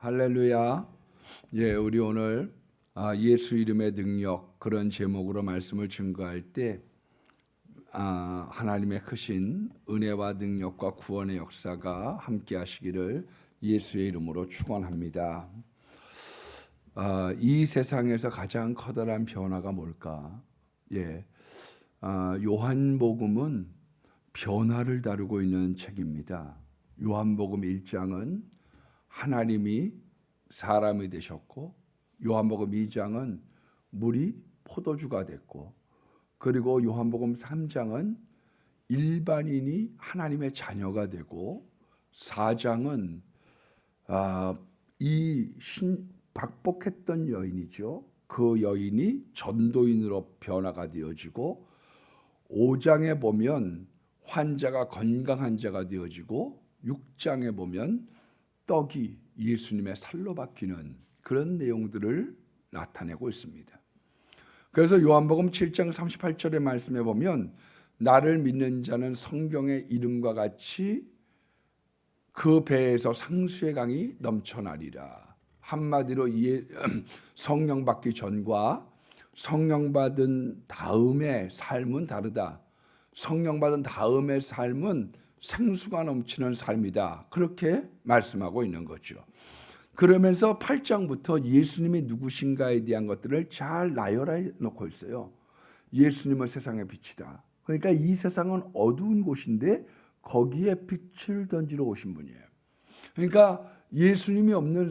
할렐루야. 예, 우리 오늘 예수 이름의 능력 그런 제목으로 말씀을 증거할 때 하나님의 크신 은혜와 능력과 구원의 역사가 함께 하시기를 예수의 이름으로 축원합니다. 이 세상에서 가장 커다란 변화가 뭘까? 예, 요한복음은 변화를 다루고 있는 책입니다. 요한복음 1장은 하나님이 사람이 되셨고, 요한복음 2장은 물이 포도주가 됐고, 그리고 요한복음 3장은 일반인이 하나님의 자녀가 되고, 4장은 박복했던 여인이죠. 그 여인이 전도인으로 변화가 되어지고, 5장에 보면 환자가 건강한 자가 되어지고, 6장에 보면 떡이 예수님의 살로 바뀌는 그런 내용들을 나타내고 있습니다. 그래서 요한복음 7장 38절의 말씀에 보면 나를 믿는 자는 성경의 이름과 같이 그 배에서 상수의 강이 넘쳐나리라. 한마디로 성령 받기 전과 성령 받은 다음의 삶은 다르다. 성령 받은 다음의 삶은 생수가 넘치는 삶이다. 그렇게 말씀하고 있는 거죠. 그러면서 8장부터 예수님이 누구신가에 대한 것들을 잘 나열해 놓고 있어요. 예수님은 세상의 빛이다. 그러니까 이 세상은 어두운 곳인데 거기에 빛을 던지러 오신 분이에요. 그러니까 예수님이 없는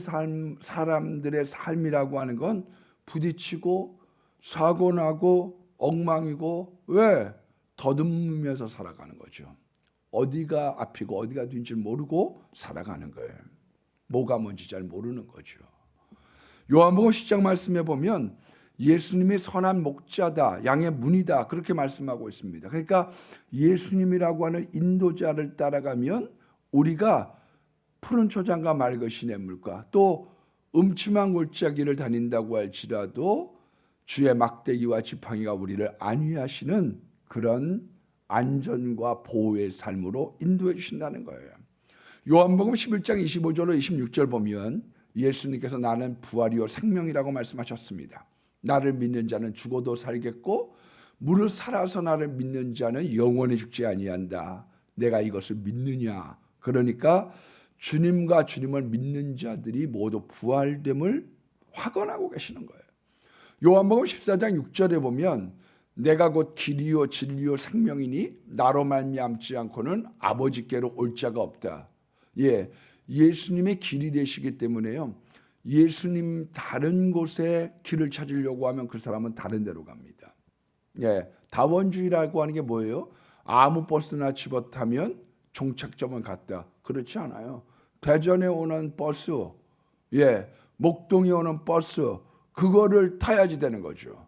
사람들의 삶이라고 하는 건 부딪히고 사고 나고 엉망이고, 왜? 더듬으면서 살아가는 거죠. 어디가 앞이고 어디가 뒤인지 모르고 살아가는 거예요. 뭐가 뭔지 잘 모르는 거죠. 요한복음 10장 말씀에 보면 예수님이 선한 목자다, 양의 문이다, 그렇게 말씀하고 있습니다. 그러니까 예수님이라고 하는 인도자를 따라가면 우리가 푸른 초장과 맑은 시냇물과 또 음침한 골짜기를 다닌다고 할지라도 주의 막대기와 지팡이가 우리를 안위하시는 그런 안전과 보호의 삶으로 인도해 주신다는 거예요. 요한복음 11장 25절로 26절 보면 예수님께서 나는 부활이요 생명이라고 말씀하셨습니다. 나를 믿는 자는 죽어도 살겠고 무릇 살아서 나를 믿는 자는 영원히 죽지 아니한다. 내가 이것을 믿느냐? 그러니까 주님과 주님을 믿는 자들이 모두 부활됨을 확언하고 계시는 거예요. 요한복음 14장 6절에 보면 내가 곧 길이요 진리요 생명이니 나로 말미암지 않고는 아버지께로 올 자가 없다. 예, 예수님의 길이 되시기 때문에요. 예수님 다른 곳에 길을 찾으려고 하면 그 사람은 다른 데로 갑니다. 예, 다원주의라고 하는 게 뭐예요? 아무 버스나 집어 타면 종착점은 같다. 그렇지 않아요. 대전에 오는 버스, 예, 목동에 오는 버스, 그거를 타야지 되는 거죠.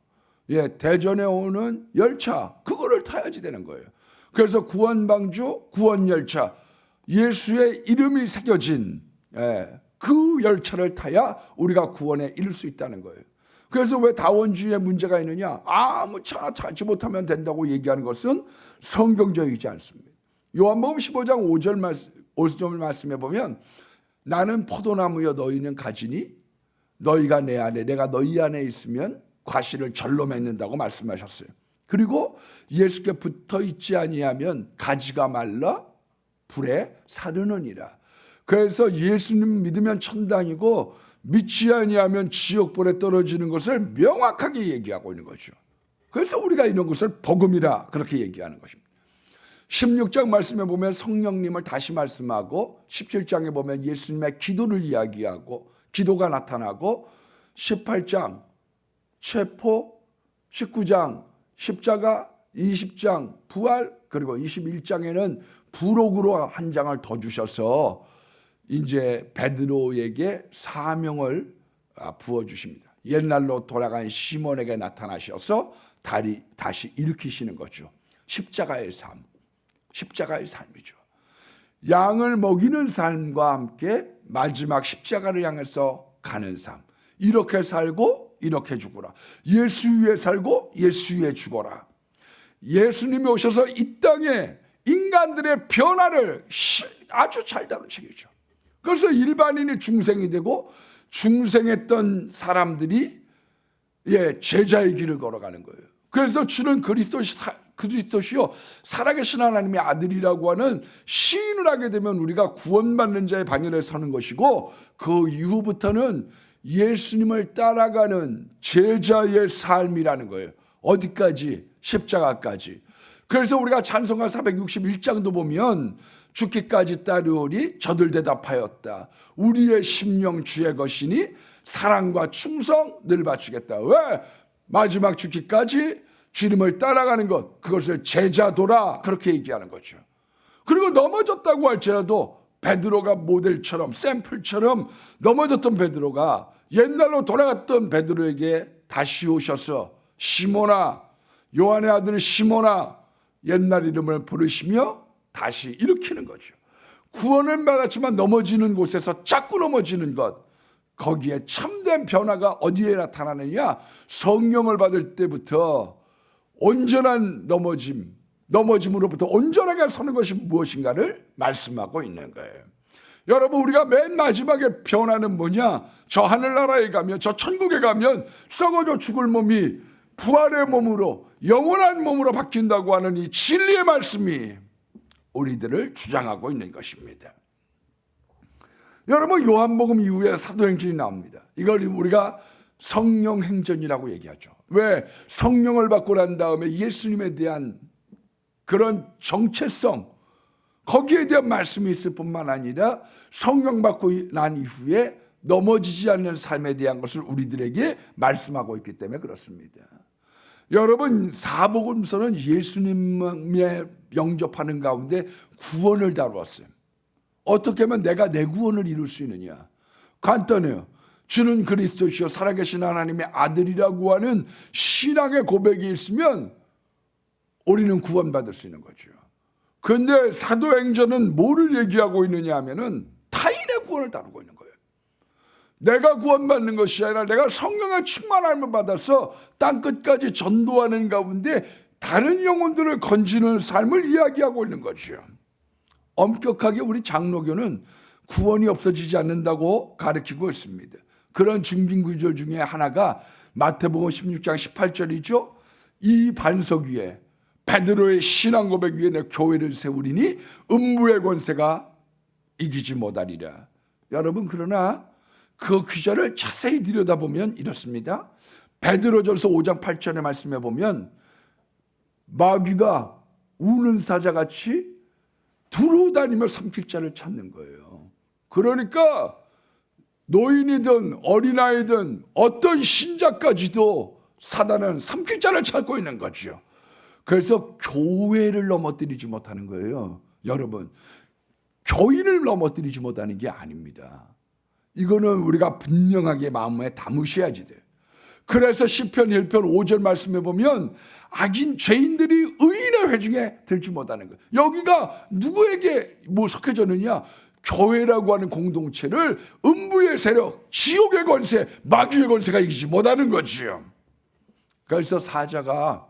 예, 대전에 오는 열차, 그거를 타야지 되는 거예요. 그래서 구원방주, 구원열차, 예수의 이름이 새겨진 그 열차를 타야 우리가 구원에 이를 수 있다는 거예요. 그래서 왜 다원주의에 문제가 있느냐? 아무 차나 타지 못하면 된다고 얘기하는 것은 성경적이지 않습니다. 요한복음 15장 5절 말씀에 보면 나는 포도나무여 너희는 가지니 너희가 내 안에 내가 너희 안에 있으면 과실을 절로 맺는다고 말씀하셨어요. 그리고 예수께 붙어 있지 아니하면 가지가 말라 불에 사르느니라. 그래서 예수님 믿으면 천당이고 믿지 아니하면 지옥불에 떨어지는 것을 명확하게 얘기하고 있는 거죠. 그래서 우리가 이런 것을 복음이라 그렇게 얘기하는 것입니다. 16장 말씀에 보면 성령님을 다시 말씀하고 17장에 보면 예수님의 기도를 이야기하고 기도가 나타나고 18장 체포, 19장 십자가, 20장 부활, 그리고 21장에는 부록으로 한 장을 더 주셔서 이제 베드로에게 사명을 부어주십니다. 옛날로 돌아간 시몬에게 나타나셔서 다시 일으키시는 거죠. 십자가의 삶, 십자가의 삶이죠. 양을 먹이는 삶과 함께 마지막 십자가를 향해서 가는 삶. 이렇게 살고 이렇게 죽어라. 예수 위에 살고 예수 위에 죽어라. 예수님이 오셔서 이 땅에 인간들의 변화를 아주 잘 다룬 책이죠. 그래서 일반인이 중생이 되고 중생했던 사람들이 제자의 길을 걸어가는 거예요. 그래서 주는 그리스도시요 살아계신 하나님의 아들이라고 하는 시인을 하게 되면 우리가 구원받는 자의 반열에 서는 것이고, 그 이후부터는 예수님을 따라가는 제자의 삶이라는 거예요. 어디까지? 십자가까지. 그래서 우리가 찬송가 461장도 보면 죽기까지 따르오리 저들 대답하였다. 우리의 심령 주의 것이니 사랑과 충성 늘 바치겠다. 왜? 마지막 죽기까지 주님을 따라가는 것, 그것을 제자도라, 그렇게 얘기하는 거죠. 그리고 넘어졌다고 할지라도 베드로가 모델처럼, 샘플처럼 넘어졌던 베드로가 옛날로 돌아갔던 베드로에게 다시 오셔서 시몬아, 요한의 아들 시몬아, 옛날 이름을 부르시며 다시 일으키는 거죠. 구원을 받았지만 넘어지는 곳에서 자꾸 넘어지는 것, 거기에 참된 변화가 어디에 나타나느냐? 성령을 받을 때부터 온전한 넘어짐으로부터 온전하게 서는 것이 무엇인가를 말씀하고 있는 거예요. 여러분, 우리가 맨 마지막에 변화는 뭐냐? 저 하늘나라에 가면, 저 천국에 가면 썩어져 죽을 몸이 부활의 몸으로, 영원한 몸으로 바뀐다고 하는 이 진리의 말씀이 우리들을 주장하고 있는 것입니다. 여러분, 요한복음 이후에 사도행전이 나옵니다. 이걸 우리가 성령행전이라고 얘기하죠. 왜? 성령을 받고 난 다음에 예수님에 대한 그런 정체성, 거기에 대한 말씀이 있을 뿐만 아니라 성령 받고 난 이후에 넘어지지 않는 삶에 대한 것을 우리들에게 말씀하고 있기 때문에 그렇습니다. 여러분, 사복음서는 예수님에 영접하는 가운데 구원을 다루었어요. 어떻게 하면 내가 내 구원을 이룰 수 있느냐? 간단해요. 주는 그리스도시요 살아계신 하나님의 아들이라고 하는 신앙의 고백이 있으면 우리는 구원받을 수 있는 거죠. 그런데 사도행전은 뭐를 얘기하고 있느냐 하면은 타인의 구원을 다루고 있는 거예요. 내가 구원받는 것이 아니라 내가 성령의 충만함을 받아서 땅끝까지 전도하는 가운데 다른 영혼들을 건지는 삶을 이야기하고 있는 거죠. 엄격하게 우리 장로교는 구원이 없어지지 않는다고 가르치고 있습니다. 그런 중빈구조 중에 하나가 마태복음 16장 18절이죠. 이 반석 위에 베드로의 신앙 고백 위에 내 교회를 세우리니 음부의 권세가 이기지 못하리라. 여러분, 그러나 그 귀절을 자세히 들여다보면 이렇습니다. 베드로전서 5장 8절의 말씀에 보면 마귀가 우는 사자같이 두루다니며 삼킬 자를 찾는 거예요. 그러니까 노인이든 어린아이든 어떤 신자까지도 사단은 삼킬 자를 찾고 있는 거죠. 그래서 교회를 넘어뜨리지 못하는 거예요. 여러분, 교인을 넘어뜨리지 못하는 게 아닙니다. 이거는 우리가 분명하게 마음에 담으셔야지 돼요. 그래서 시편 1편 5절 말씀에 보면 악인 죄인들이 의인의 회중에 들지 못하는 거예요. 여기가 누구에게 속해졌느냐? 교회라고 하는 공동체를 음부의 세력, 지옥의 권세, 마귀의 권세가 이기지 못하는 거지요. 그래서 사자가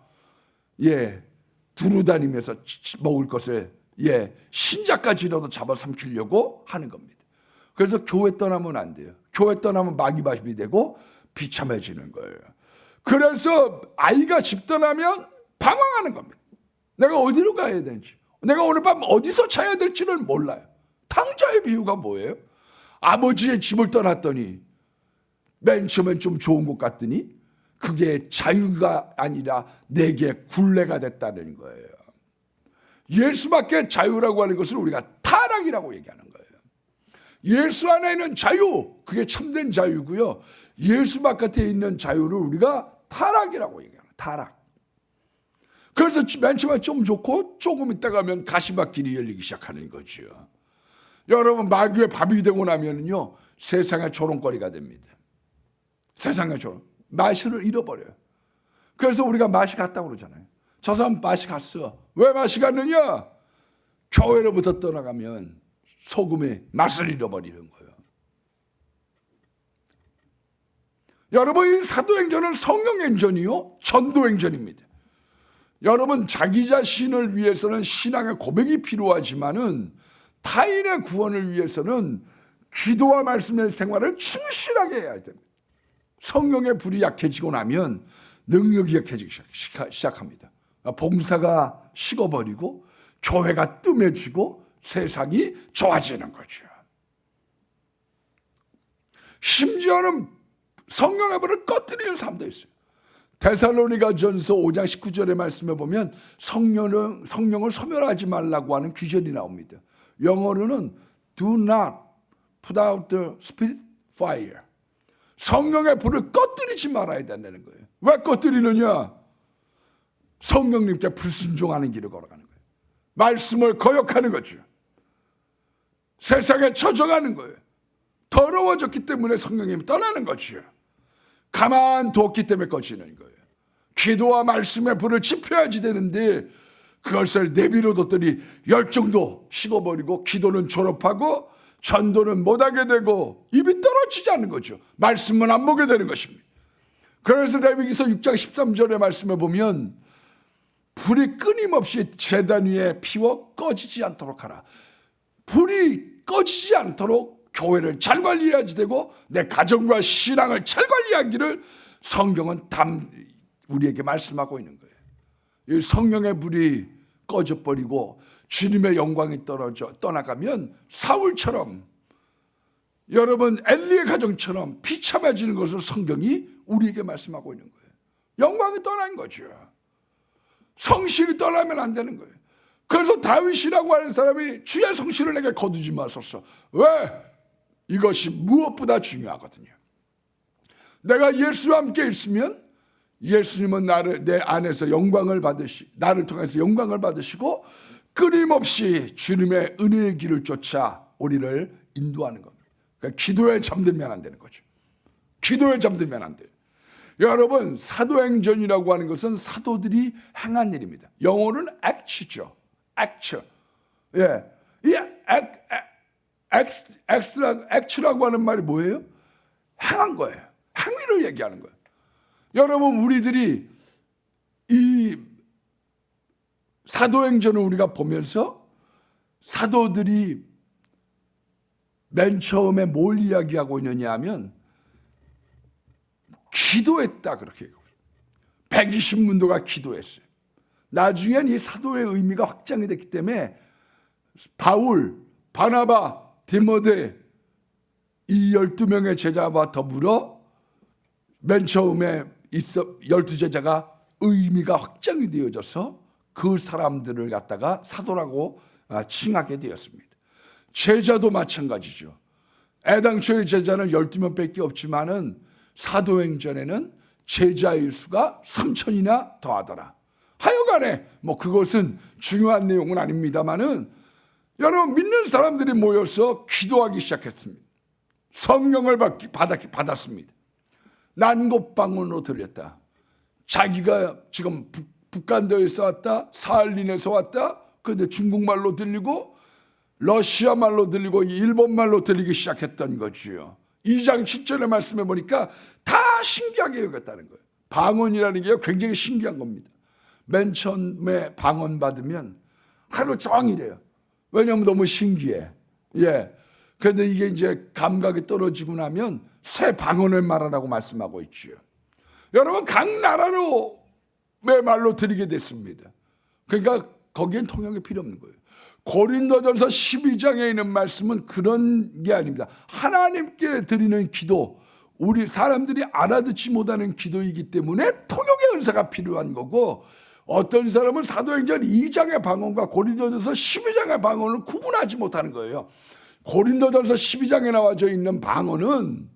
두루다니면서 먹을 것을 신자까지라도 잡아삼키려고 하는 겁니다. 그래서 교회 떠나면 안 돼요. 교회 떠나면 마귀밥이 되고 비참해지는 거예요. 그래서 아이가 집 떠나면 방황하는 겁니다. 내가 어디로 가야 되는지, 내가 오늘 밤 어디서 자야 될지는 몰라요. 탕자의 비유가 뭐예요? 아버지의 집을 떠났더니 맨 처음엔 좀 좋은 곳 같더니 그게 자유가 아니라 내게 굴레가 됐다는 거예요. 예수밖에 자유라고 하는 것을 우리가 타락이라고 얘기하는 거예요. 예수 안에 있는 자유, 그게 참된 자유고요. 예수 바깥에 있는 자유를 우리가 타락이라고 얘기하는 타락. 그래서 맨 처음에 좀 좋고 조금 있다 가면 가시밭길이 열리기 시작하는 거죠. 여러분, 마귀의 밥이 되고 나면요 세상의 조롱거리가 됩니다. 세상의 조롱, 맛을 잃어버려요. 그래서 우리가 맛이 갔다고 그러잖아요. 저 사람 맛이 갔어. 왜 맛이 갔느냐? 교회로부터 떠나가면 소금의 맛을 잃어버리는 거예요. 여러분, 이 사도행전은 성령행전이요 전도행전입니다. 여러분, 자기 자신을 위해서는 신앙의 고백이 필요하지만은 타인의 구원을 위해서는 기도와 말씀의 생활을 충실하게 해야 됩니다. 성령의 불이 약해지고 나면 능력이 약해지기 시작합니다. 봉사가 식어버리고 교회가 뜸해지고 세상이 좋아지는 거죠. 심지어는 성령의 불을 꺼뜨리는 사람도 있어요. 데살로니가전서 5장 19절의 말씀에 보면 성령을 소멸하지 말라고 하는 규절이 나옵니다. 영어로는 do not put out the spirit fire. 성령의 불을 꺼뜨리지 말아야 된다는 거예요. 왜 꺼뜨리느냐? 성령님께 불순종하는 길을 걸어가는 거예요. 말씀을 거역하는 거죠. 세상에 처져가는 거예요. 더러워졌기 때문에 성령님이 떠나는 거죠. 가만뒀기 때문에 꺼지는 거예요. 기도와 말씀의 불을 지펴야지 되는데 그것을 내비로뒀더니 열정도 식어버리고 기도는 졸업하고 전도는 못하게 되고 입이 떨어지지 않는 거죠. 말씀은 안 보게 되는 것입니다. 그래서 레위기서 6장 13절의 말씀에 보면 불이 끊임없이 제단 위에 피워 꺼지지 않도록 하라. 불이 꺼지지 않도록 교회를 잘 관리해야지 되고 내 가정과 신앙을 잘 관리하기를 성경은 우리에게 말씀하고 있는 거예요. 이 성령의 불이 꺼져버리고 주님의 영광이 떠나가면 사울처럼 여러분 엘리의 가정처럼 비참해지는 것을 성경이 우리에게 말씀하고 있는 거예요. 영광이 떠난 거죠. 성실이 떠나면 안 되는 거예요. 그래서 다윗이라고 하는 사람이 주의 성실을 내게 거두지 마소서. 왜? 이것이 무엇보다 중요하거든요. 내가 예수와 함께 있으면 예수님은 내 안에서 나를 통해서 영광을 받으시고 끊임없이 주님의 은혜의 길을 쫓아 우리를 인도하는 겁니다. 그러니까 기도에 잠들면 안 되는 거죠. 기도에 잠들면 안 돼요. 여러분, 사도행전이라고 하는 것은 사도들이 행한 일입니다. 영어로는 act죠. act. 예. 이 act라고 하는 말이 뭐예요? 행한 거예요. 행위를 얘기하는 거예요. 여러분, 우리들이 이 사도행전을 우리가 보면서 사도들이 맨 처음에 뭘 이야기하고 있느냐 하면 기도했다 그렇게 얘기해요. 120문도가 기도했어요. 나중엔 이 사도의 의미가 확장이 됐기 때문에 바울, 바나바, 디모데 이 12명의 제자와 더불어 맨 처음에 12제자가 의미가 확장이 되어져서 그 사람들을 갖다가 사도라고 칭하게 되었습니다. 제자도 마찬가지죠. 애당초의 제자는 12명밖에 없지만은 사도행전에는 제자의 수가 3,000이나 더하더라. 하여간에 그것은 중요한 내용은 아닙니다만은 여러분, 믿는 사람들이 모여서 기도하기 시작했습니다. 성령을 받았습니다. 난곳방언으로 들렸다. 자기가 지금 북간도에서 왔다, 사할린에서 왔다. 그런데 중국말로 들리고 러시아 말로 들리고 일본 말로 들리기 시작했던 거지요. 2장 7절의 말씀에 보니까 다 신기하게 여겼다는 거예요. 방언이라는 게 굉장히 신기한 겁니다. 맨 처음에 방언 받으면 하루 종일이에요. 왜냐하면 너무 신기해. 예. 그런데 이게 이제 감각이 떨어지고 나면 새 방언을 말하라고 말씀하고 있죠. 여러분, 각 나라로 매 말로 드리게 됐습니다. 그러니까 거기엔 통역이 필요 없는 거예요. 고린도전서 12장에 있는 말씀은 그런 게 아닙니다. 하나님께 드리는 기도, 우리 사람들이 알아듣지 못하는 기도이기 때문에 통역의 은사가 필요한 거고, 어떤 사람은 사도행전 2장의 방언과 고린도전서 12장의 방언을 구분하지 못하는 거예요. 고린도전서 12장에 나와져 있는 방언은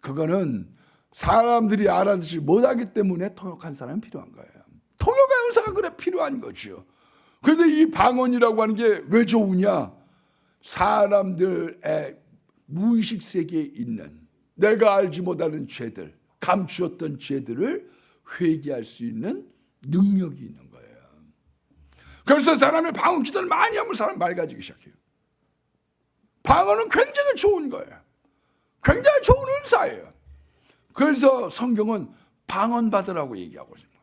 그거는 사람들이 알아듣지 못하기 때문에 통역한 사람이 필요한 거예요. 통역의 은사가 그래 필요한 거죠. 그런데 이 방언이라고 하는 게 왜 좋으냐? 사람들의 무의식 세계에 있는 내가 알지 못하는 죄들, 감추었던 죄들을 회개할 수 있는 능력이 있는 거예요. 그래서 사람이 방언 기도를 많이 하면 사람 맑아지기 시작해요. 방언은 굉장히 좋은 거예요. 굉장히 좋은 은사예요. 그래서 성경은 방언 받으라고 얘기하고 있습니다.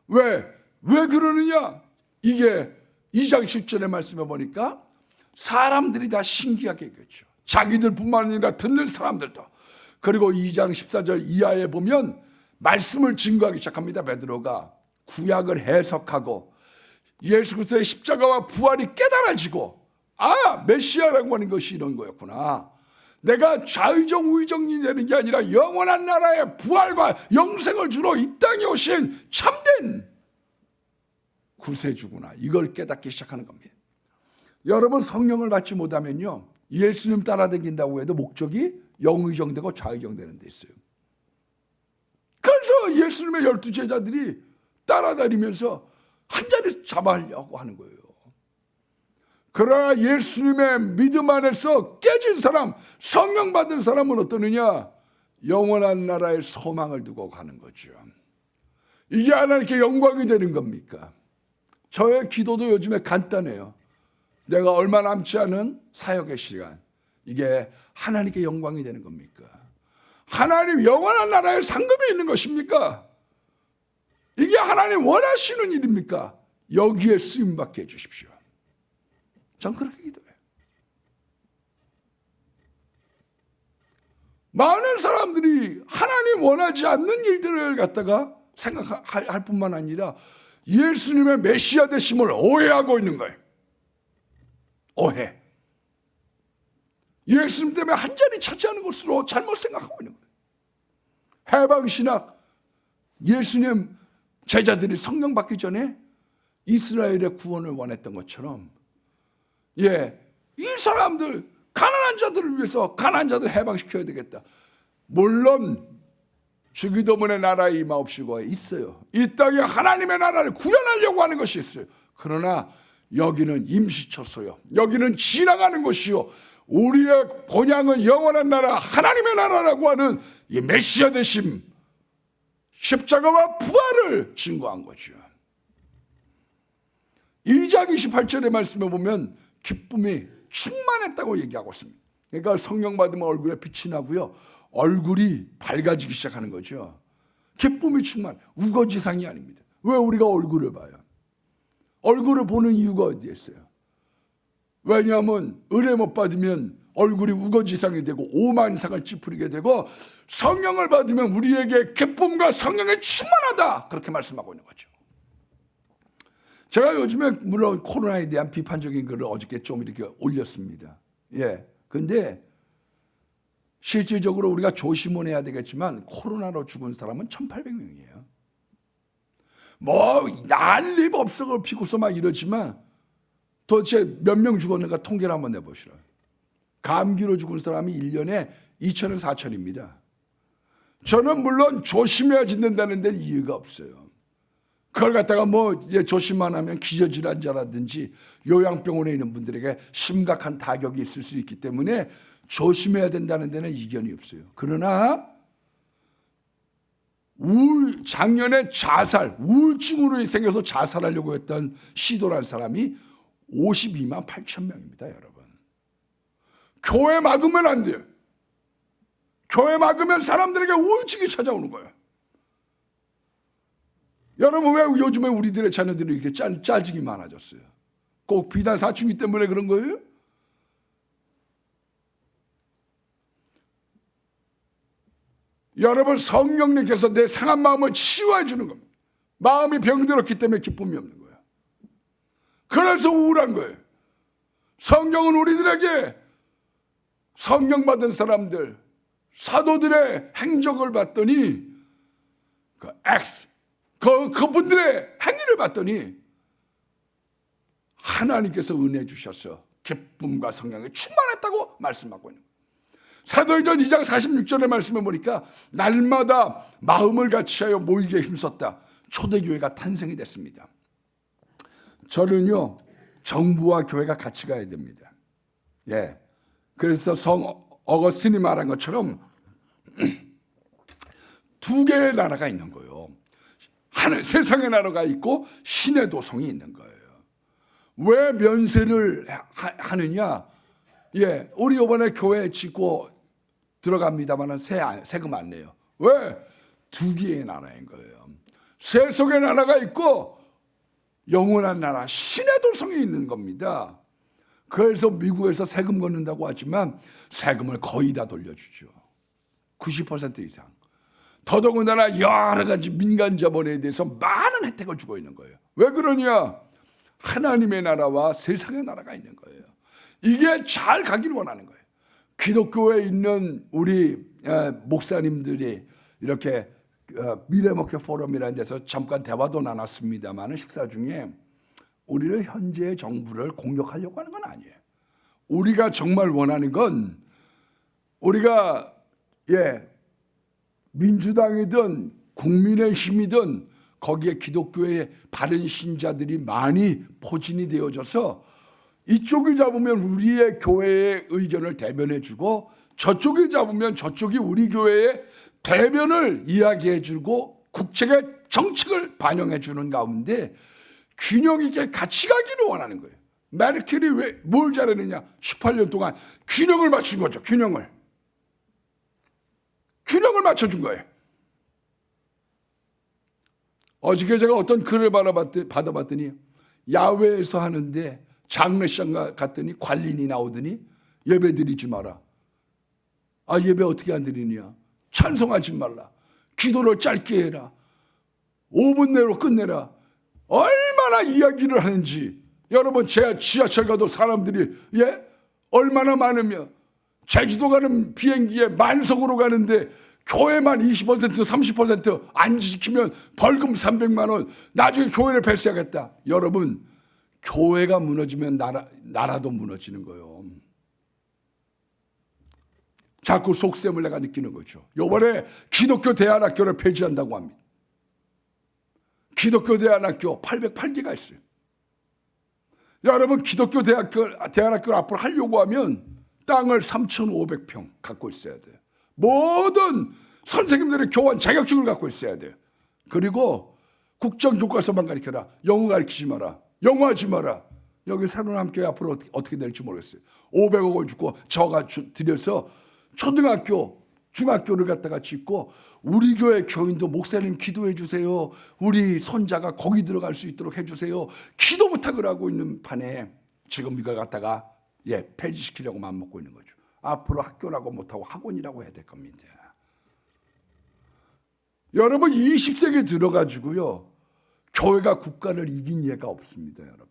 왜 그러느냐? 이게 2장 10절의 말씀에 보니까 사람들이 다 신기하게 얘기했죠. 자기들뿐만 아니라 듣는 사람들도. 그리고 2장 14절 이하에 보면 말씀을 증거하기 시작합니다. 베드로가 구약을 해석하고 예수 그리스도의 십자가와 부활이 깨달아지고, 메시아라고 하는 것이 이런 거였구나. 내가 좌의정 우의정이 되는 게 아니라 영원한 나라의 부활과 영생을 주러 이 땅에 오신 참된 구세주구나. 이걸 깨닫기 시작하는 겁니다. 여러분, 성령을 받지 못하면요, 예수님 따라다닌다고 해도 목적이 영의정되고 좌의정되는 데 있어요. 그래서 예수님의 12제자들이 따라다니면서 한 자리 잡아하려고 하는 거예요. 그러나 예수님의 믿음 안에서 깨진 사람, 성령 받은 사람은 어떠느냐? 영원한 나라의 소망을 두고 가는 거죠. 이게 하나님께 영광이 되는 겁니까? 저의 기도도 요즘에 간단해요. 내가 얼마 남지 않은 사역의 시간, 이게 하나님께 영광이 되는 겁니까? 하나님 영원한 나라의 상급이 있는 것입니까? 이게 하나님 원하시는 일입니까? 여기에 쓰임받게 해주십시오. 전 그렇게 기도해요. 많은 사람들이 하나님 원하지 않는 일들을 갖다가 생각할 뿐만 아니라 예수님의 메시아 되심을 오해하고 있는 거예요. 오해. 예수님 때문에 한 자리 차지하는 것으로 잘못 생각하고 있는 거예요. 해방신학, 예수님 제자들이 성령 받기 전에 이스라엘의 구원을 원했던 것처럼, 이 사람들, 가난한 자들을 위해서 가난한 자들 해방시켜야 되겠다. 물론 주기도문의 나라에 임하옵시고 있어요. 이 땅에 하나님의 나라를 구현하려고 하는 것이 있어요. 그러나 여기는 임시처소요, 여기는 지나가는 것이요, 우리의 본향은 영원한 나라, 하나님의 나라라고 하는 이 메시아 되심, 십자가와 부활을 증거한 거죠. 2장 28절의 말씀에 보면 기쁨이 충만했다고 얘기하고 있습니다. 그러니까 성령 받으면 얼굴에 빛이 나고요, 얼굴이 밝아지기 시작하는 거죠. 기쁨이 우거지상이 아닙니다. 왜 우리가 얼굴을 봐요? 얼굴을 보는 이유가 어디에 있어요? 왜냐하면 은혜 못 받으면 얼굴이 우거지상이 되고 오만상을 찌푸리게 되고, 성령을 받으면 우리에게 기쁨과 성령이 충만하다, 그렇게 말씀하고 있는 거죠. 제가 요즘에 물론 코로나에 대한 비판적인 글을 어저께 좀 이렇게 올렸습니다. 근데 실질적으로 우리가 조심은 해야 되겠지만 코로나로 죽은 사람은 1,800명이에요. 뭐 난리법석을 피고서 막 이러지만 도대체 몇 명 죽었는가 통계를 한번 내보시라. 감기로 죽은 사람이 1년에 2,000은 4,000입니다. 저는 물론 조심해야 짓는다는 데는 이유가 없어요. 그걸 갖다가 조심만 하면 기저질환자라든지 요양병원에 있는 분들에게 심각한 타격이 있을 수 있기 때문에 조심해야 된다는 데는 이견이 없어요. 그러나 작년에 우울증으로 생겨서 자살하려고 했던 시도를 한 사람이 52만 8천 명입니다, 여러분. 교회 막으면 안 돼요. 교회 막으면 사람들에게 우울증이 찾아오는 거예요. 여러분, 왜 요즘에 우리들의 자녀들이 이렇게 짜증이 많아졌어요? 꼭 비단 사춘기 때문에 그런 거예요? 여러분, 성령님께서 내 상한 마음을 치유해 주는 겁니다. 마음이 병들었기 때문에 기쁨이 없는 거예요. 그래서 우울한 거예요. 성경은 우리들에게 성령 받은 사람들, 사도들의 행적을 봤더니 그분들의 행위를 봤더니 하나님께서 은혜 주셔서 기쁨과 성령이 충만했다고 말씀하고 있는 거예요. 사도행전 2장 46절의 말씀을 보니까 날마다 마음을 같이하여 모이게 힘썼다. 초대교회가 탄생이 됐습니다. 저는요, 정부와 교회가 같이 가야 됩니다. 그래서 성 어거스틴이 말한 것처럼 두 개의 나라가 있는 거예요. 세상의 나라가 있고 신의 도성이 있는 거예요. 왜 면세를 하느냐? 우리 이번에 교회 짓고 들어갑니다만 세금 안 내요. 왜? 두 개의 나라인 거예요. 세속의 나라가 있고 영원한 나라, 신의 도성이 있는 겁니다. 그래서 미국에서 세금 걷는다고 하지만 세금을 거의 다 돌려주죠. 90% 이상. 더더군다나 여러 가지 민간 자본에 대해서 많은 혜택을 주고 있는 거예요. 왜 그러냐? 하나님의 나라와 세상의 나라가 있는 거예요. 이게 잘 가기를 원하는 거예요. 기독교에 있는 우리 목사님들이 이렇게 미래목회 포럼이라는 데서 잠깐 대화도 나눴습니다만 식사 중에 우리는 현재의 정부를 공격하려고 하는 건 아니에요. 우리가 정말 원하는 건 우리가 민주당이든 국민의힘이든 거기에 기독교의 바른 신자들이 많이 포진이 되어져서 이쪽이 잡으면 우리의 교회의 의견을 대변해주고 저쪽이 잡으면 저쪽이 우리 교회의 대변을 이야기해주고 국책의 정책을 반영해주는 가운데 균형 있게 같이 가기를 원하는 거예요. 메르켈이 왜 뭘 잘했느냐? 18년 동안 균형을 맞춘 거죠. 균형을 맞춰준 거예요. 어저께 제가 어떤 글을 받아봤더니 야외에서 하는데 장례식 갔더니 관리인이 나오더니 예배 드리지 마라. 아, 예배 어떻게 안 드리냐? 찬송하지 말라. 기도를 짧게 해라. 5분 내로 끝내라. 얼마나 이야기를 하는지. 여러분, 지하철 가도 사람들이 얼마나 많으면 제주도 가는 비행기에 만석으로 가는데 교회만 20% 30% 안 지키면 벌금 300만 원. 나중에 교회를 폐쇄하겠다. 여러분, 교회가 무너지면 나라도 무너지는 거예요. 자꾸 속셈을 내가 느끼는 거죠. 이번에 기독교 대안학교를 폐지한다고 합니다. 기독교 대안학교 808개가 있어요. 여러분, 기독교 대안학교를 앞으로 하려고 하면 땅을 3,500평 갖고 있어야 돼요. 모든 선생님들의 교원 자격증을 갖고 있어야 돼요. 그리고 국정교과서만 가르쳐라. 영어 가르치지 마라. 영어 하지 마라. 여기 새로남교회 앞으로 어떻게 될지 모르겠어요. 500억을 주고 저가 들여서 초등학교, 중학교를 갖다가 짓고 우리 교회 교인도 목사님 기도해 주세요. 우리 손자가 거기 들어갈 수 있도록 해주세요. 기도 부탁을 하고 있는 판에 지금 이걸 갖다가 폐지시키려고 마음먹고 있는 거죠. 앞으로 학교라고 못하고 학원이라고 해야 될 겁니다. 여러분, 20세기에 들어가지고요, 교회가 국가를 이긴 예가 없습니다. 여러분,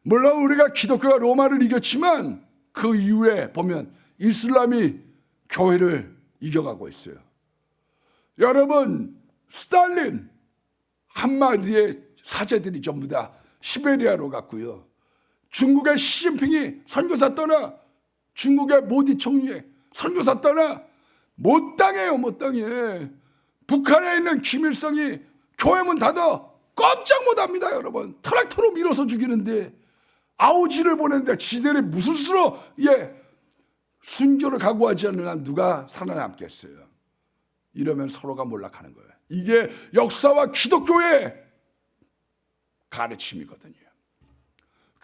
물론 우리가 기독교가 로마를 이겼지만 그 이후에 보면 이슬람이 교회를 이겨가고 있어요. 여러분, 스탈린 한마디의 사제들이 전부 다 시베리아로 갔고요. 중국의 시진핑이 선교사 떠나, 중국의 모디 총리 선교사 떠나, 못 당해요. 못 당해. 북한에 있는 김일성이 교회문 닫아 깜짝 못합니다. 여러분, 트랙터로 밀어서 죽이는데 아우지를 보내는데 지들이 무슨 수로 순교를 각오하지 않는 한 누가 살아남겠어요. 이러면 서로가 몰락하는 거예요. 이게 역사와 기독교의 가르침이거든요.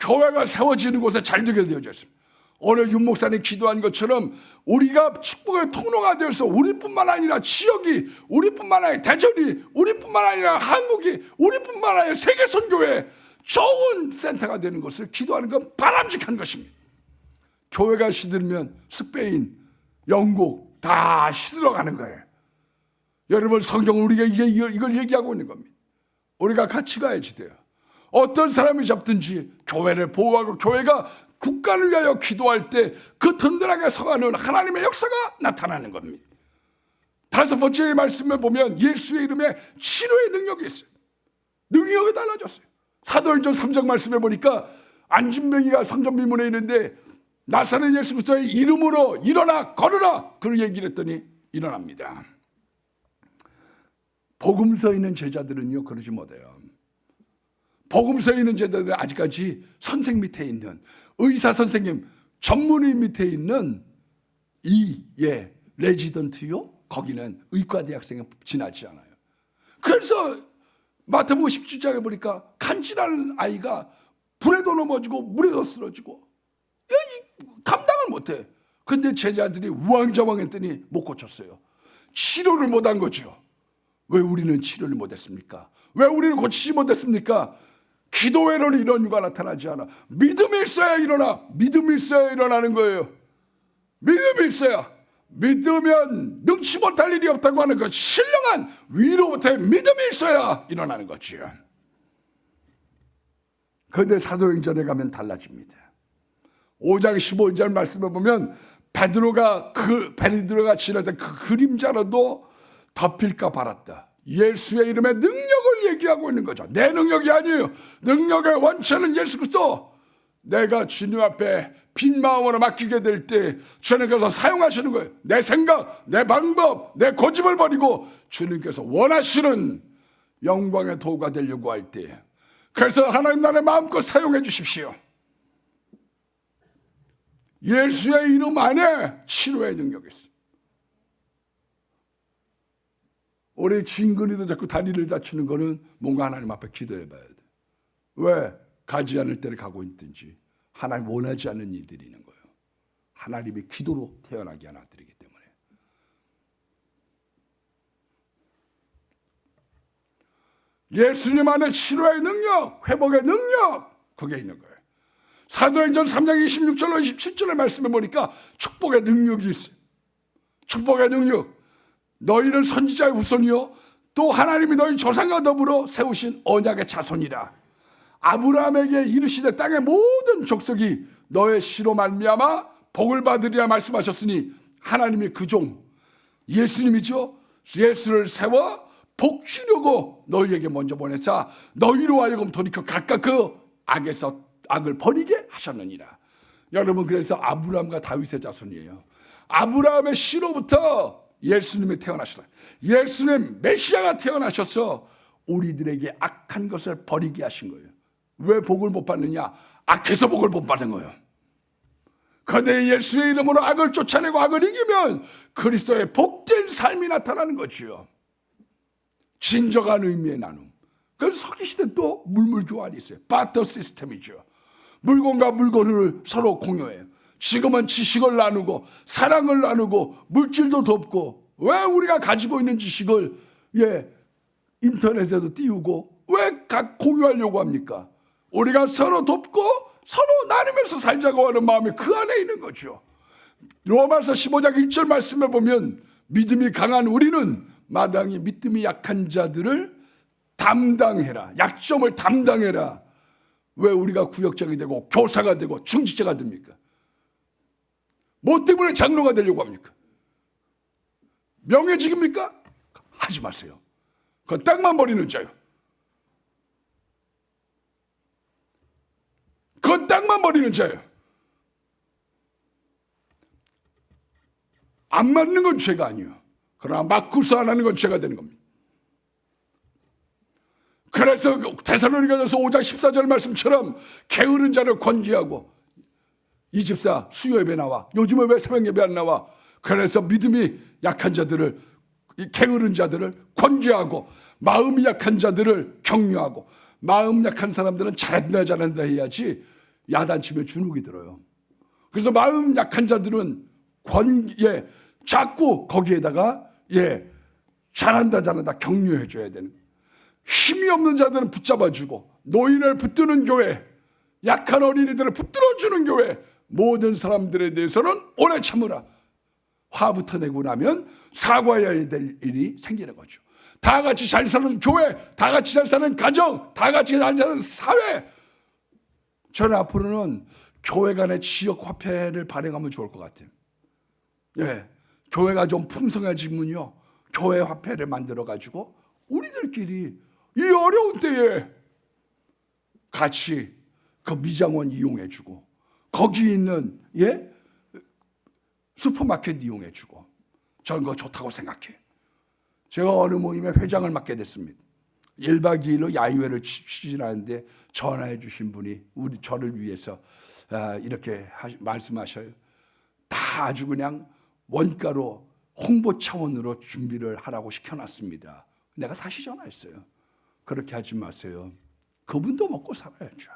교회가 세워지는 곳에 잘 되게 되어져 있습니다. 오늘 윤 목사님 기도한 것처럼 우리가 축복의 통로가 되어서 우리뿐만 아니라 지역이, 우리뿐만 아니라 대전이, 우리뿐만 아니라 한국이, 우리뿐만 아니라 세계 선교회 좋은 센터가 되는 것을 기도하는 건 바람직한 것입니다. 교회가 시들면 스페인, 영국 다 시들어가는 거예요. 여러분, 성경은 우리가 이걸 얘기하고 있는 겁니다. 우리가 같이 가야지 돼요. 어떤 사람이 잡든지 교회를 보호하고 교회가 국가를 위하여 기도할 때 그 든든하게 서가는 하나님의 역사가 나타나는 겁니다. 5번째 말씀에 보면 예수의 이름에 치료의 능력이 있어요. 능력이 달라졌어요. 사도행전 3장 말씀에 보니까 안진뱅이가 성전미문에 있는데 나사렛 예수 그리스도의 이름으로 일어나 걸으라, 그런 얘기를 했더니 일어납니다. 복음서에 있는 제자들은요 그러지 못해요. 복음서에 있는 제자들은 아직까지 선생 밑에 있는 의사 선생님, 전문의 밑에 있는 레지던트요, 거기는 의과대학생이 지나지 않아요. 그래서 마태복음 17장에 보니까 간질하는 아이가 불에도 넘어지고 물에도 쓰러지고 감당을 못해. 근데 제자들이 우왕좌왕했더니 못 고쳤어요. 치료를 못한 거죠. 왜 우리는 치료를 못했습니까? 왜 우리는 고치지 못했습니까? 기도회로 이런 유가 나타나지 않아. 믿음이 있어야 일어나. 믿음이 있어야 일어나는 거예요. 믿음이 있어야. 믿으면 능치 못할 일이 없다고 하는 그 신령한 위로부터의 믿음이 있어야 일어나는 거지요. 그런데 사도행전에 가면 달라집니다. 5장 15절 말씀을 보면 베드로가 지날 때 그 그림자라도 덮일까 바랐다. 예수의 이름의 능력을 얘기하고 있는 거죠. 내 능력이 아니에요. 능력의 원천은 예수 그리스도. 내가 주님 앞에 빈 마음으로 맡기게 될 때 주님께서 사용하시는 거예요. 내 생각, 내 방법, 내 고집을 버리고 주님께서 원하시는 영광의 도구가 되려고 할 때, 그래서 하나님 나라의 마음껏 사용해 주십시오. 예수의 이름 안에 치료의 능력이 있어요. 우리 진근이도 자꾸 다리를 다치는 거는 뭔가 하나님 앞에 기도해 봐야 돼. 왜? 가지 않을 때를 가고 있든지 하나님 원하지 않는 일들이 있는 거예요. 하나님의 기도로 태어나게 한 아들이기 때문에. 예수님 안에 치료의 능력, 회복의 능력, 그게 있는 거예요. 사도행전 3장 26절로 27절의 말씀에 보니까 축복의 능력이 있어요. 축복의 능력. 너희는 선지자의 후손이요 또 하나님이 너희 조상과 더불어 세우신 언약의 자손이라. 아브라함에게 이르시되 땅의 모든 족속이 너의 씨로 말미암아 복을 받으리라 말씀하셨으니, 하나님이 그 종 예수님이죠. 예수를 세워 복 주려고 너희에게 먼저 보내사 너희로 하여금 돌이켜 각각 그 악을 버리게 하셨느니라. 여러분, 그래서 아브라함과 다윗의 자손이에요. 아브라함의 씨로부터 예수님이 태어나셨어요. 예수님 메시아가 태어나셔서 우리들에게 악한 것을 버리게 하신 거예요. 왜 복을 못 받느냐? 악해서 복을 못 받는 거예요. 그런데 예수의 이름으로 악을 쫓아내고 악을 이기면 그리스도의 복된 삶이 나타나는 거지요. 진정한 의미의 나눔. 그래서 석기시대 또 물물교환이 있어요. 바터 시스템이죠. 물건과 물건을 서로 공유해요. 지금은 지식을 나누고 사랑을 나누고 물질도 돕고, 왜 우리가 가지고 있는 지식을 인터넷에도 띄우고 왜 공유하려고 합니까? 우리가 서로 돕고 서로 나누면서 살자고 하는 마음이 그 안에 있는 거죠. 로마서 15장 1절 말씀에 보면 믿음이 강한 우리는 마땅히 믿음이 약한 자들을 담당해라. 약점을 담당해라. 왜 우리가 구역장이 되고 교사가 되고 중직자가 됩니까? 뭐 때문에 장로가 되려고 합니까? 명예직입니까? 하지 마세요. 그 땅만 버리는 자요. 그 땅만 버리는 자예요. 안 맞는 건 죄가 아니에요. 그러나 맞고서 안 하는 건 죄가 되는 겁니다. 그래서 데살로니가전서 5장 14절 말씀처럼 게으른 자를 권기하고, 이 집사 수요 예배 나와, 요즘에 왜 새벽 예배 안 나와? 그래서 믿음이 약한 자들을, 게으른 자들을 권기하고, 마음이 약한 자들을 격려하고, 마음 약한 사람들은 잘한다 해야지 야단치면 주눅이 들어요. 그래서 마음 약한 자들은 자꾸 거기에다가 잘한다 격려해 줘야 되는. 힘이 없는 자들은 붙잡아주고, 노인을 붙드는 교회, 약한 어린이들을 붙들어주는 교회, 모든 사람들에 대해서는 오래 참으라. 화부터 내고 나면 사과해야 될 일이 생기는 거죠. 다 같이 잘 사는 교회, 다 같이 잘 사는 가정, 다 같이 잘 사는 사회. 저는 앞으로는 교회 간의 지역 화폐를 발행하면 좋을 것 같아요. 교회가 좀 풍성해지면요, 교회 화폐를 만들어가지고 우리들끼리 이 어려운 때에 같이 그 미장원 이용해주고, 거기 있는 슈퍼마켓 이용해주고, 저는 그거 좋다고 생각해요. 제가 어느 모임의 회장을 맡게 됐습니다. 1박 2일로 야유회를 추진하는데 전화해 주신 분이 저를 위해서 이렇게 말씀하셔요. 다 아주 그냥 원가로 홍보 차원으로 준비를 하라고 시켜놨습니다. 내가 다시 전화했어요. 그렇게 하지 마세요. 그분도 먹고 살아야죠.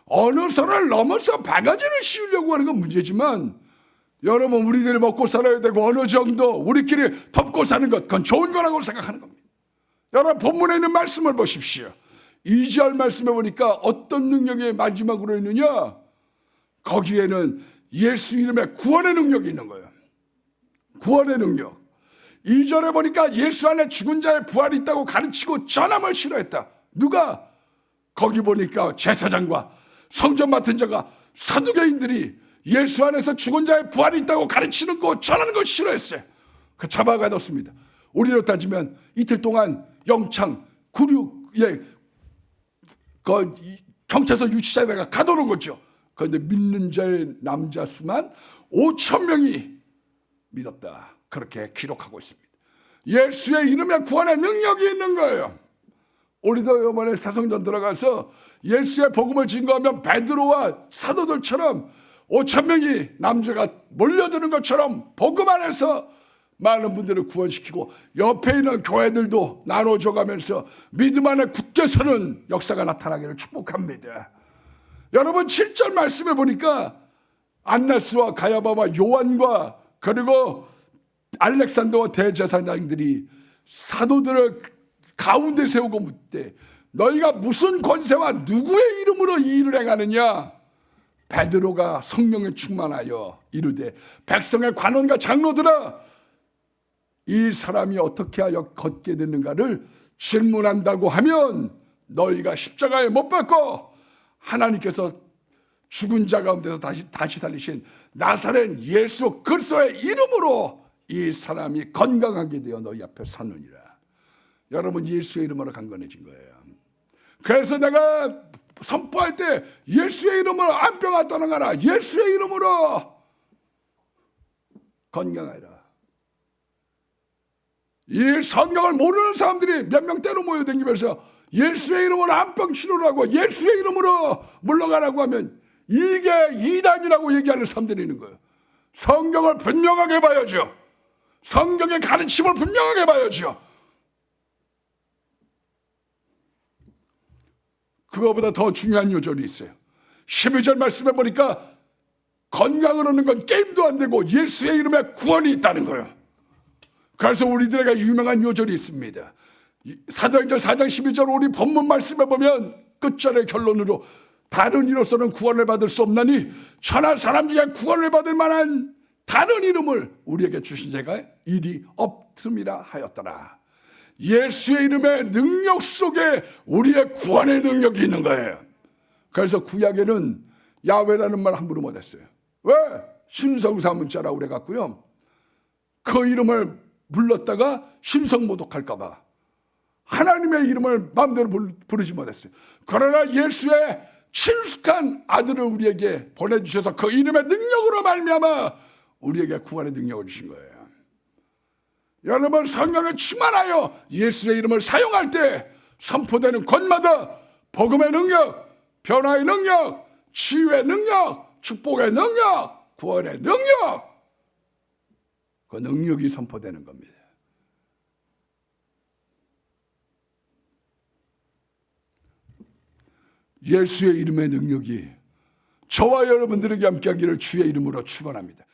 어느 선을 넘어서 바가지를 씌우려고 하는 건 문제지만, 여러분, 우리들이 먹고 살아야 되고 어느 정도 우리끼리 덮고 사는 것, 그건 좋은 거라고 생각하는 겁니다. 여러분, 본문에 있는 말씀을 보십시오. 2절 말씀해 보니까 어떤 능력이 마지막으로 있느냐? 거기에는 예수 이름의 구원의 능력이 있는 거예요. 구원의 능력. 2절에 보니까 예수 안에 죽은 자의 부활이 있다고 가르치고 전함을 싫어했다. 누가? 거기 보니까 제사장과 성전 맡은 자가 사두개인들이 예수 안에서 죽은 자의 부활이 있다고 가르치는 거 전하는 거 싫어했어요. 그 잡아가뒀습니다. 우리로 따지면 이틀 동안 영창 구류에 경찰서 유치자에다가 가둬놓은 거죠. 그런데 믿는 자의 남자 수만 5,000명이 믿었다. 그렇게 기록하고 있습니다. 예수의 이름에 구원의 능력이 있는 거예요. 우리도 이번에 사성전 들어가서 예수의 복음을 증거하면 베드로와 사도들처럼 5,000명이 남자가 몰려드는 것처럼 복음 안에서 많은 분들을 구원시키고 옆에 있는 교회들도 나눠줘가면서 믿음 안에 굳게 서는 역사가 나타나기를 축복합니다. 여러분 7절 말씀해 보니까 안나스와 가야바와 요한과 그리고 알렉산더와 대제사장들이 사도들을 가운데 세우고 묻되 너희가 무슨 권세와 누구의 이름으로 이 일을 행하느냐? 베드로가 성령에 충만하여 이르되 백성의 관원과 장로들아 이 사람이 어떻게 하여 걷게 되는가를 질문한다고 하면 너희가 십자가에 못 박고 하나님께서 죽은 자 가운데서 다시 살리신 나사렛 예수 그리스도의 이름으로 이 사람이 건강하게 되어 너희 앞에 서느니라. 여러분 예수의 이름으로 강건해진 거예요. 그래서 내가 선포할 때 예수의 이름으로 암병아 떠나가라. 예수의 이름으로 건강하라. 이 성경을 모르는 사람들이 몇 명 때로 모여다니면서 예수의 이름으로 암병 치료라고 예수의 이름으로 물러가라고 하면 이게 이단이라고 얘기하는 사람들이 있는 거예요. 성경을 분명하게 봐야죠. 성경의 가르침을 분명하게 봐야죠. 그거보다 더 중요한 요절이 있어요. 12절 말씀해 보니까 건강을 얻는 건 게임도 안 되고 예수의 이름에 구원이 있다는 거예요. 그래서 우리들에게 유명한 요절이 있습니다. 사도행전 4장 12절 우리 본문 말씀해 보면 끝절의 결론으로 다른 이로서는 구원을 받을 수 없나니 천하 사람 중에 구원을 받을 만한 다른 이름을 우리에게 주신 자가 일이 없음이라 하였더라. 예수의 이름의 능력 속에 우리의 구원의 능력이 있는 거예요. 그래서 구약에는 야훼라는 말 함부로 못했어요. 왜? 신성사 문자라고 그래갖고요. 그 이름을 불렀다가 신성모독할까 봐 하나님의 이름을 마음대로 부르지 못했어요. 그러나 예수의 친숙한 아들을 우리에게 보내주셔서 그 이름의 능력으로 말미암아 우리에게 구원의 능력을 주신 거예요. 여러분 성령에 충만하여 예수의 이름을 사용할 때 선포되는 권마다 복음의 능력, 변화의 능력, 치유의 능력, 축복의 능력, 구원의 능력, 그 능력이 선포되는 겁니다. 예수의 이름의 능력이 저와 여러분들에게 함께하기를 주의 이름으로 축원합니다.